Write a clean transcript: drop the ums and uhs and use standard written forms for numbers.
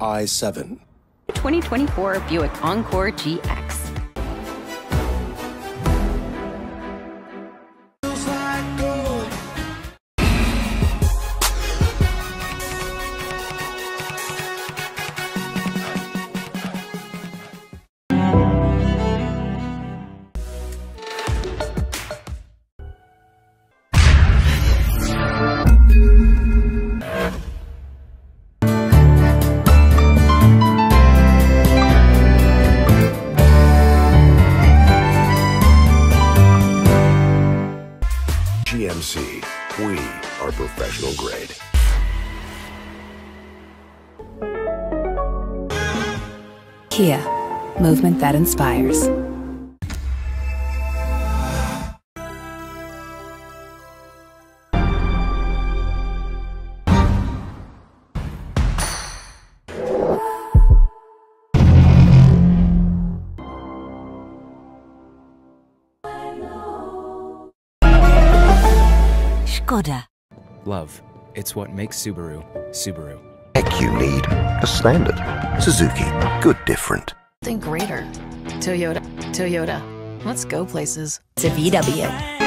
i7. 2024 Buick Encore GX. GMC, we are professional grade. Kia, movement that inspires. Skoda. Love. It's what makes Subaru, Subaru. Tech you need, a standard. Suzuki, good different. Think greater. Toyota. Let's go places. To VW.